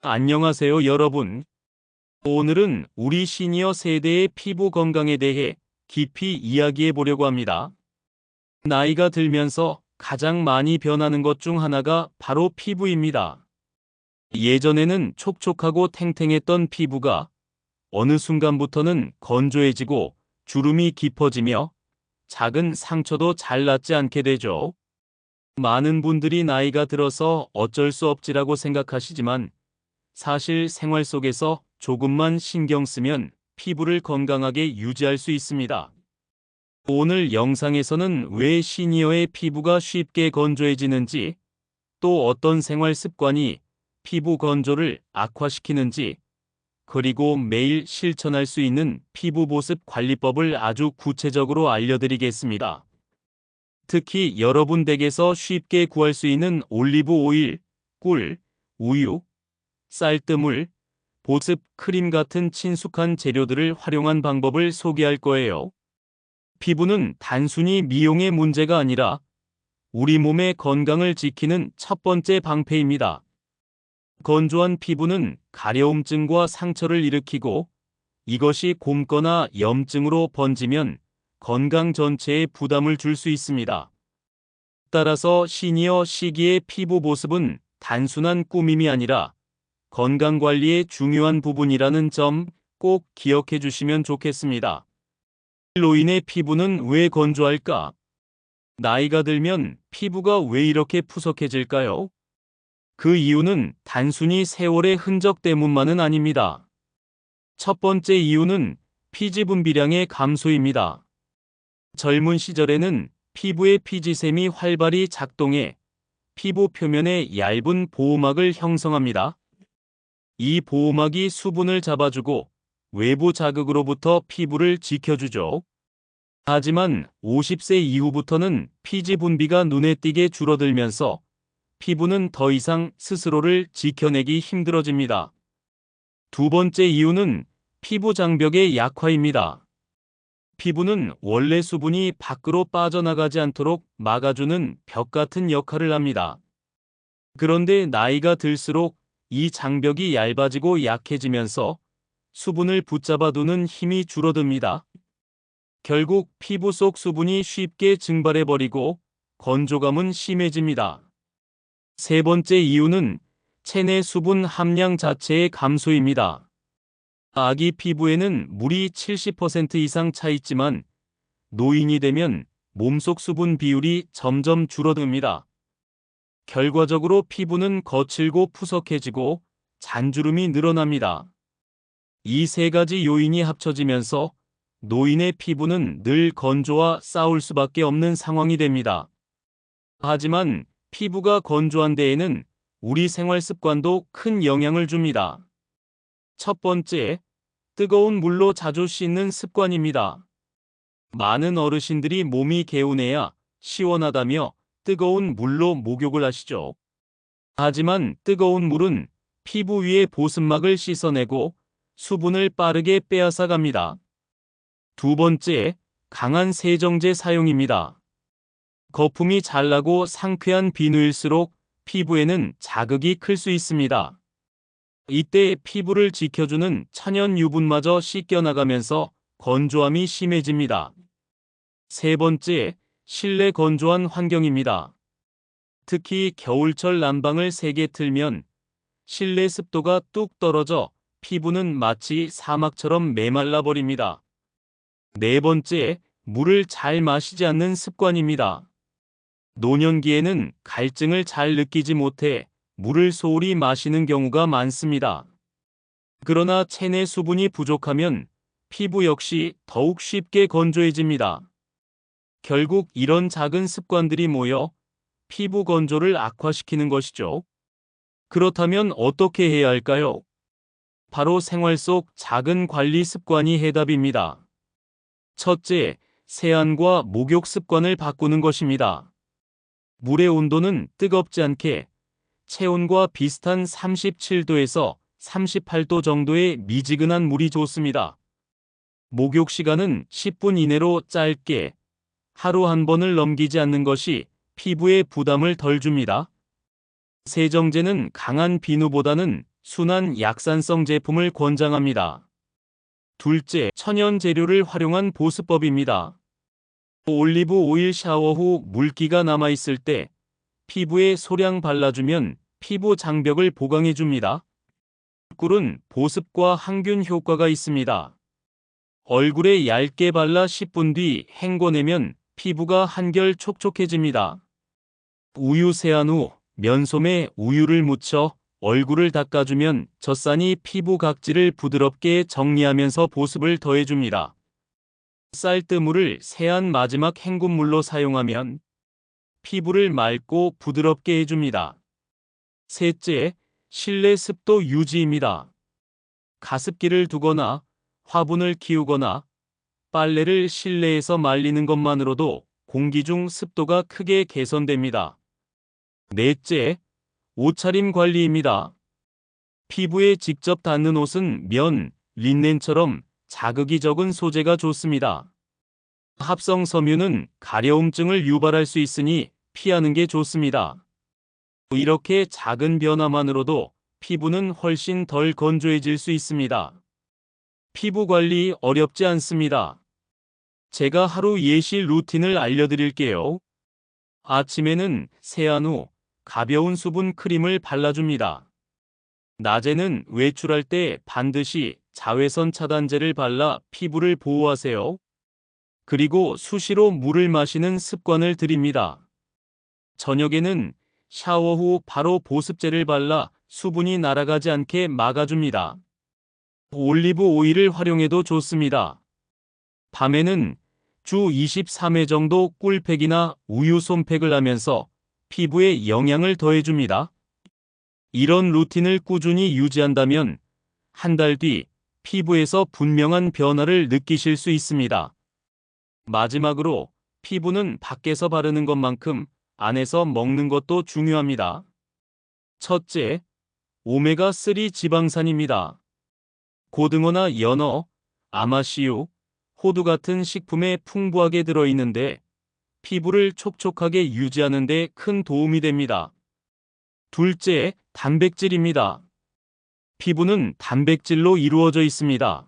안녕하세요, 여러분. 오늘은 우리 시니어 세대의 피부 건강에 대해 깊이 이야기해 보려고 합니다. 나이가 들면서 가장 많이 변하는 것 중 하나가 바로 피부입니다. 예전에는 촉촉하고 탱탱했던 피부가 어느 순간부터는 건조해지고 주름이 깊어지며 작은 상처도 잘 낫지 않게 되죠. 많은 분들이 나이가 들어서 어쩔 수 없지라고 생각하시지만 사실 생활 속에서 조금만 신경 쓰면 피부를 건강하게 유지할 수 있습니다. 오늘 영상에서는 왜 시니어의 피부가 쉽게 건조해지는지, 또 어떤 생활 습관이 피부 건조를 악화시키는지, 그리고 매일 실천할 수 있는 피부 보습 관리법을 아주 구체적으로 알려드리겠습니다. 특히 여러분 댁에서 쉽게 구할 수 있는 올리브 오일, 꿀, 우유, 쌀뜨물, 보습 크림 같은 친숙한 재료들을 활용한 방법을 소개할 거예요. 피부는 단순히 미용의 문제가 아니라 우리 몸의 건강을 지키는 첫 번째 방패입니다. 건조한 피부는 가려움증과 상처를 일으키고 이것이 곪거나 염증으로 번지면 건강 전체에 부담을 줄 수 있습니다. 따라서 시니어 시기의 피부 보습은 단순한 꾸밈이 아니라 건강관리의 중요한 부분이라는 점 꼭 기억해 주시면 좋겠습니다. 노인의 피부는 왜 건조할까? 나이가 들면 피부가 왜 이렇게 푸석해질까요? 그 이유는 단순히 세월의 흔적 때문만은 아닙니다. 첫 번째 이유는 피지 분비량의 감소입니다. 젊은 시절에는 피부의 피지샘이 활발히 작동해 피부 표면에 얇은 보호막을 형성합니다. 이 보호막이 수분을 잡아주고 외부 자극으로부터 피부를 지켜주죠. 하지만 50세 이후부터는 피지 분비가 눈에 띄게 줄어들면서 피부는 더 이상 스스로를 지켜내기 힘들어집니다. 두 번째 이유는 피부 장벽의 약화입니다. 피부는 원래 수분이 밖으로 빠져나가지 않도록 막아주는 벽 같은 역할을 합니다. 그런데 나이가 들수록 이 장벽이 얇아지고 약해지면서 수분을 붙잡아두는 힘이 줄어듭니다. 결국 피부 속 수분이 쉽게 증발해버리고 건조감은 심해집니다. 세 번째 이유는 체내 수분 함량 자체의 감소입니다. 아기 피부에는 물이 70% 이상 차 있지만 노인이 되면 몸속 수분 비율이 점점 줄어듭니다. 결과적으로 피부는 거칠고 푸석해지고 잔주름이 늘어납니다. 이 세 가지 요인이 합쳐지면서 노인의 피부는 늘 건조와 싸울 수밖에 없는 상황이 됩니다. 하지만 피부가 건조한 데에는 우리 생활 습관도 큰 영향을 줍니다. 첫 번째, 뜨거운 물로 자주 씻는 습관입니다. 많은 어르신들이 몸이 개운해야 시원하다며 뜨거운 물로 목욕을 하시죠. 하지만 뜨거운 물은 피부 위의 보습막을 씻어내고 수분을 빠르게 빼앗아 갑니다. 두 번째, 강한 세정제 사용입니다. 거품이 잘 나고 상쾌한 비누일수록 피부에는 자극이 클 수 있습니다. 이때 피부를 지켜주는 천연 유분마저 씻겨나가면서 건조함이 심해집니다. 세 번째, 실내 건조한 환경입니다. 특히 겨울철 난방을 세게 틀면 실내 습도가 뚝 떨어져 피부는 마치 사막처럼 메말라 버립니다. 네 번째, 물을 잘 마시지 않는 습관입니다. 노년기에는 갈증을 잘 느끼지 못해 물을 소홀히 마시는 경우가 많습니다. 그러나 체내 수분이 부족하면 피부 역시 더욱 쉽게 건조해집니다. 결국 이런 작은 습관들이 모여 피부 건조를 악화시키는 것이죠. 그렇다면 어떻게 해야 할까요? 바로 생활 속 작은 관리 습관이 해답입니다. 첫째, 세안과 목욕 습관을 바꾸는 것입니다. 물의 온도는 뜨겁지 않게 체온과 비슷한 37도에서 38도 정도의 미지근한 물이 좋습니다. 목욕 시간은 10분 이내로 짧게 하루 한 번을 넘기지 않는 것이 피부에 부담을 덜 줍니다. 세정제는 강한 비누보다는 순한 약산성 제품을 권장합니다. 둘째, 천연 재료를 활용한 보습법입니다. 올리브 오일 샤워 후 물기가 남아있을 때 피부에 소량 발라주면 피부 장벽을 보강해줍니다. 꿀은 보습과 항균 효과가 있습니다. 얼굴에 얇게 발라 10분 뒤 헹궈내면 피부가 한결 촉촉해집니다. 우유 세안 후 면솜에 우유를 묻혀 얼굴을 닦아주면 젖산이 피부 각질을 부드럽게 정리하면서 보습을 더해줍니다. 쌀뜨물을 세안 마지막 헹굼물로 사용하면 피부를 맑고 부드럽게 해줍니다. 셋째, 실내 습도 유지입니다. 가습기를 두거나 화분을 키우거나 빨래를 실내에서 말리는 것만으로도 공기 중 습도가 크게 개선됩니다. 넷째, 옷차림 관리입니다. 피부에 직접 닿는 옷은 면, 린넨처럼 자극이 적은 소재가 좋습니다. 합성 섬유는 가려움증을 유발할 수 있으니 피하는 게 좋습니다. 이렇게 작은 변화만으로도 피부는 훨씬 덜 건조해질 수 있습니다. 피부 관리 어렵지 않습니다. 제가 하루 예시 루틴을 알려드릴게요. 아침에는 세안 후 가벼운 수분 크림을 발라줍니다. 낮에는 외출할 때 반드시 자외선 차단제를 발라 피부를 보호하세요. 그리고 수시로 물을 마시는 습관을 들입니다. 저녁에는 샤워 후 바로 보습제를 발라 수분이 날아가지 않게 막아줍니다. 올리브 오일을 활용해도 좋습니다. 밤에는 주 23회 정도 꿀팩이나 우유 솜팩을 하면서 피부에 영양을 더해줍니다. 이런 루틴을 꾸준히 유지한다면 한 달 뒤 피부에서 분명한 변화를 느끼실 수 있습니다. 마지막으로 피부는 밖에서 바르는 것만큼 안에서 먹는 것도 중요합니다. 첫째, 오메가3 지방산입니다. 고등어나 연어, 아마씨유, 호두 같은 식품에 풍부하게 들어있는데 피부를 촉촉하게 유지하는 데 큰 도움이 됩니다. 둘째, 단백질입니다. 피부는 단백질로 이루어져 있습니다.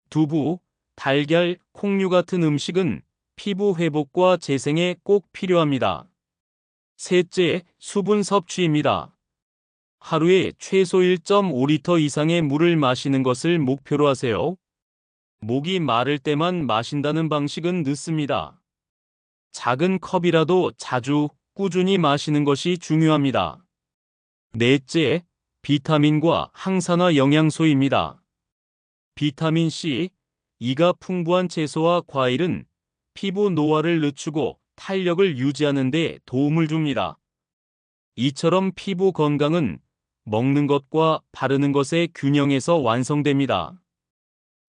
두부, 달걀, 콩류 같은 음식은 피부 회복과 재생에 꼭 필요합니다. 셋째, 수분 섭취입니다. 하루에 최소 1.5리터 이상의 물을 마시는 것을 목표로 하세요. 목이 마를 때만 마신다는 방식은 늦습니다. 작은 컵이라도 자주, 꾸준히 마시는 것이 중요합니다. 넷째, 비타민과 항산화 영양소입니다. 비타민 C, E가 풍부한 채소와 과일은 피부 노화를 늦추고 탄력을 유지하는 데 도움을 줍니다. 이처럼 피부 건강은 먹는 것과 바르는 것의 균형에서 완성됩니다.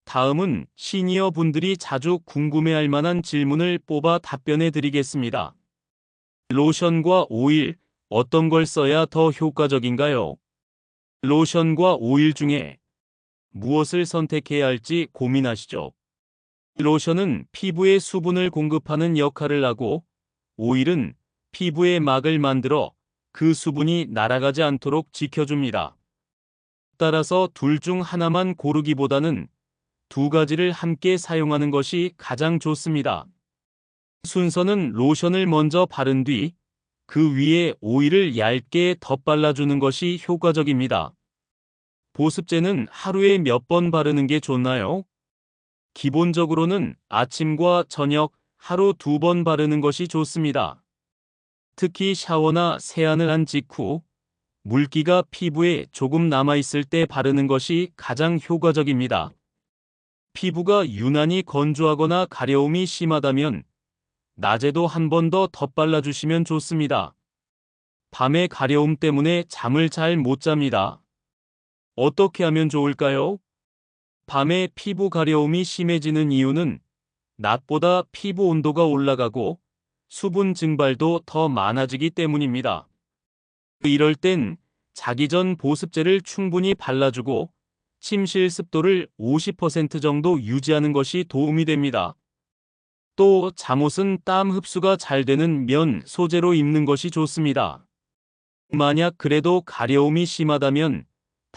다음은 시니어 분들이 자주 궁금해할 만한 질문을 뽑아 답변해 드리겠습니다. 로션과 오일, 어떤 걸 써야 더 효과적인가요? 로션과 오일 중에 무엇을 선택해야 할지 고민하시죠. 로션은 피부에 수분을 공급하는 역할을 하고 오일은 피부에 막을 만들어 그 수분이 날아가지 않도록 지켜줍니다. 따라서 둘 중 하나만 고르기보다는 두 가지를 함께 사용하는 것이 가장 좋습니다. 순서는 로션을 먼저 바른 뒤 그 위에 오일을 얇게 덧발라주는 것이 효과적입니다. 보습제는 하루에 몇 번 바르는 게 좋나요? 기본적으로는 아침과 저녁 하루 2번 바르는 것이 좋습니다. 특히 샤워나 세안을 한 직후 물기가 피부에 조금 남아있을 때 바르는 것이 가장 효과적입니다. 피부가 유난히 건조하거나 가려움이 심하다면 낮에도 한 번 더 덧발라주시면 좋습니다. 밤에 가려움 때문에 잠을 잘 못 잡니다. 어떻게 하면 좋을까요? 밤에 피부 가려움이 심해지는 이유는 낮보다 피부 온도가 올라가고 수분 증발도 더 많아지기 때문입니다. 이럴 땐 자기 전 보습제를 충분히 발라주고 침실 습도를 50% 정도 유지하는 것이 도움이 됩니다. 또 잠옷은 땀 흡수가 잘 되는 면 소재로 입는 것이 좋습니다. 만약 그래도 가려움이 심하다면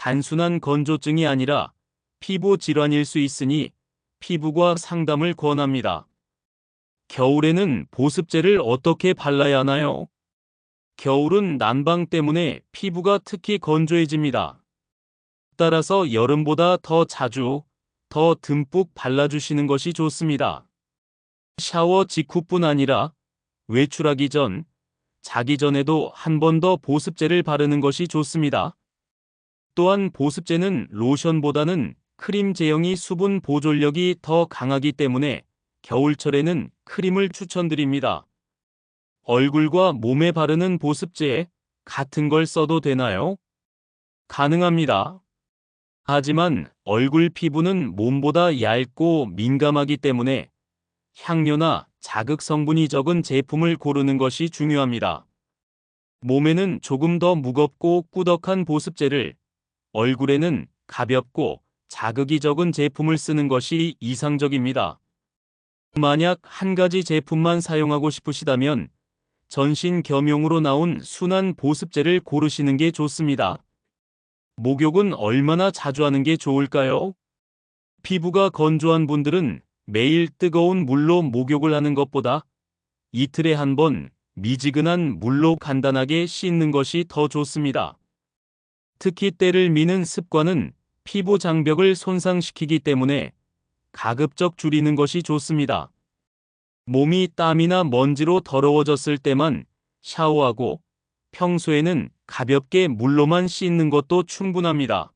단순한 건조증이 아니라 피부 질환일 수 있으니 피부과 상담을 권합니다. 겨울에는 보습제를 어떻게 발라야 하나요? 겨울은 난방 때문에 피부가 특히 건조해집니다. 따라서 여름보다 더 자주, 더 듬뿍 발라주시는 것이 좋습니다. 샤워 직후뿐 아니라 외출하기 전, 자기 전에도 한 번 더 보습제를 바르는 것이 좋습니다. 또한 보습제는 로션보다는 크림 제형이 수분 보존력이 더 강하기 때문에 겨울철에는 크림을 추천드립니다. 얼굴과 몸에 바르는 보습제 같은 걸 써도 되나요? 가능합니다. 하지만 얼굴 피부는 몸보다 얇고 민감하기 때문에 향료나 자극 성분이 적은 제품을 고르는 것이 중요합니다. 몸에는 조금 더 무겁고 꾸덕한 보습제를, 얼굴에는 가볍고 자극이 적은 제품을 쓰는 것이 이상적입니다. 만약 한 가지 제품만 사용하고 싶으시다면 전신 겸용으로 나온 순한 보습제를 고르시는 게 좋습니다. 목욕은 얼마나 자주 하는 게 좋을까요? 피부가 건조한 분들은 매일 뜨거운 물로 목욕을 하는 것보다 이틀에 한 번 미지근한 물로 간단하게 씻는 것이 더 좋습니다. 특히 때를 미는 습관은 피부 장벽을 손상시키기 때문에 가급적 줄이는 것이 좋습니다. 몸이 땀이나 먼지로 더러워졌을 때만 샤워하고 평소에는 가볍게 물로만 씻는 것도 충분합니다.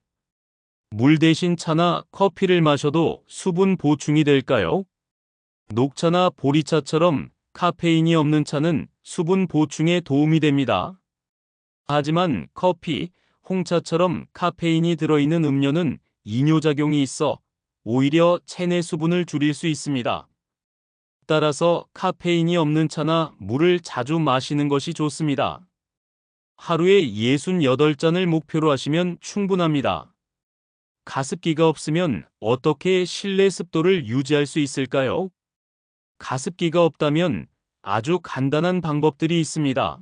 물 대신 차나 커피를 마셔도 수분 보충이 될까요? 녹차나 보리차처럼 카페인이 없는 차는 수분 보충에 도움이 됩니다. 하지만 커피, 홍차처럼 카페인이 들어있는 음료는 이뇨작용이 있어 오히려 체내 수분을 줄일 수 있습니다. 따라서 카페인이 없는 차나 물을 자주 마시는 것이 좋습니다. 하루에 68잔을 목표로 하시면 충분합니다. 가습기가 없으면 어떻게 실내 습도를 유지할 수 있을까요? 가습기가 없다면 아주 간단한 방법들이 있습니다.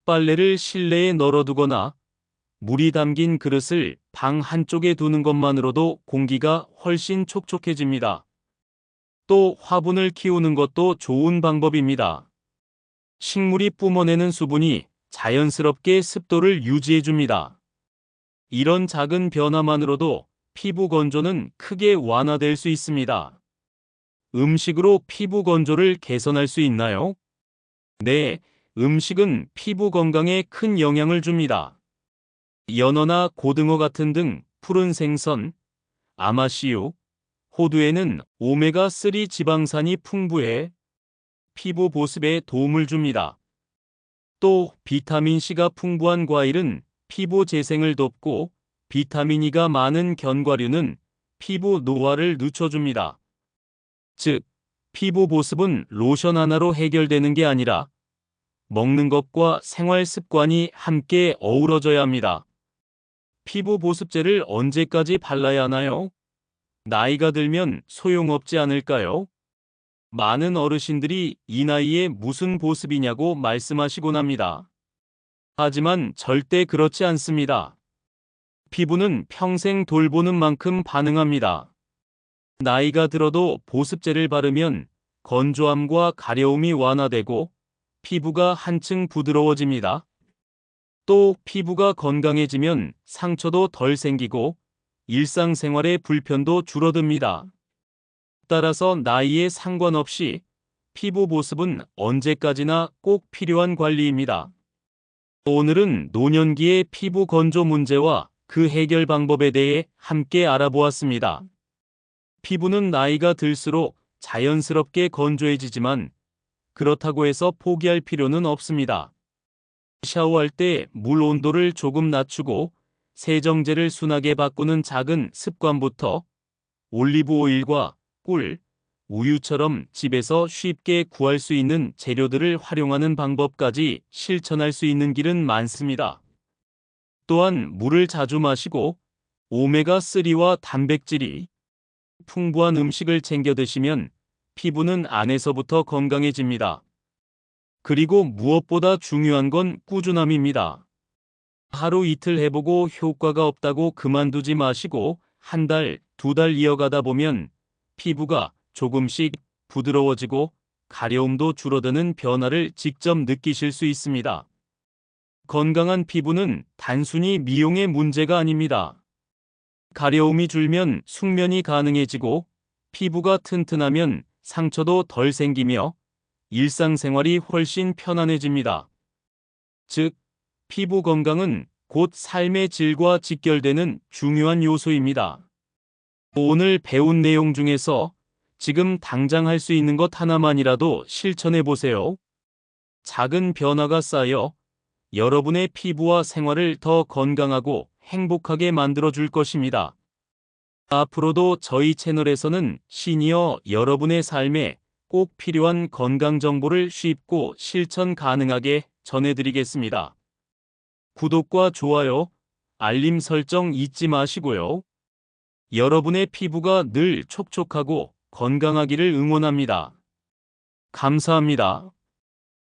빨래를 실내에 널어두거나 물이 담긴 그릇을 방 한쪽에 두는 것만으로도 공기가 훨씬 촉촉해집니다. 또 화분을 키우는 것도 좋은 방법입니다. 식물이 뿜어내는 수분이 자연스럽게 습도를 유지해줍니다. 이런 작은 변화만으로도 피부 건조는 크게 완화될 수 있습니다. 음식으로 피부 건조를 개선할 수 있나요? 네, 음식은 피부 건강에 큰 영향을 줍니다. 연어나 고등어 같은 등 푸른 생선, 아마씨유, 호두에는 오메가3 지방산이 풍부해 피부 보습에 도움을 줍니다. 또 비타민C가 풍부한 과일은 피부 재생을 돕고 비타민E가 많은 견과류는 피부 노화를 늦춰줍니다. 즉, 피부 보습은 로션 하나로 해결되는 게 아니라 먹는 것과 생활 습관이 함께 어우러져야 합니다. 피부 보습제를 언제까지 발라야 하나요? 나이가 들면 소용없지 않을까요? 많은 어르신들이 이 나이에 무슨 보습이냐고 말씀하시곤 합니다. 하지만 절대 그렇지 않습니다. 피부는 평생 돌보는 만큼 반응합니다. 나이가 들어도 보습제를 바르면 건조함과 가려움이 완화되고 피부가 한층 부드러워집니다. 또 피부가 건강해지면 상처도 덜 생기고 일상생활의 불편도 줄어듭니다. 따라서 나이에 상관없이 피부 보습은 언제까지나 꼭 필요한 관리입니다. 오늘은 노년기의 피부 건조 문제와 그 해결 방법에 대해 함께 알아보았습니다. 피부는 나이가 들수록 자연스럽게 건조해지지만 그렇다고 해서 포기할 필요는 없습니다. 샤워할 때 물 온도를 조금 낮추고 세정제를 순하게 바꾸는 작은 습관부터 올리브 오일과 꿀, 우유처럼 집에서 쉽게 구할 수 있는 재료들을 활용하는 방법까지 실천할 수 있는 길은 많습니다. 또한 물을 자주 마시고 오메가3와 단백질이 풍부한 음식을 챙겨 드시면 피부는 안에서부터 건강해집니다. 그리고 무엇보다 중요한 건 꾸준함입니다. 하루 이틀 해보고 효과가 없다고 그만두지 마시고 한 달, 두 달 이어가다 보면 피부가 조금씩 부드러워지고 가려움도 줄어드는 변화를 직접 느끼실 수 있습니다. 건강한 피부는 단순히 미용의 문제가 아닙니다. 가려움이 줄면 숙면이 가능해지고 피부가 튼튼하면 상처도 덜 생기며 일상생활이 훨씬 편안해집니다. 즉, 피부 건강은 곧 삶의 질과 직결되는 중요한 요소입니다. 오늘 배운 내용 중에서 지금 당장 할 수 있는 것 하나만이라도 실천해 보세요. 작은 변화가 쌓여 여러분의 피부와 생활을 더 건강하고 행복하게 만들어 줄 것입니다. 앞으로도 저희 채널에서는 시니어 여러분의 삶에 꼭 필요한 건강 정보를 쉽고 실천 가능하게 전해드리겠습니다. 구독과 좋아요, 알림 설정 잊지 마시고요. 여러분의 피부가 늘 촉촉하고 건강하기를 응원합니다. 감사합니다.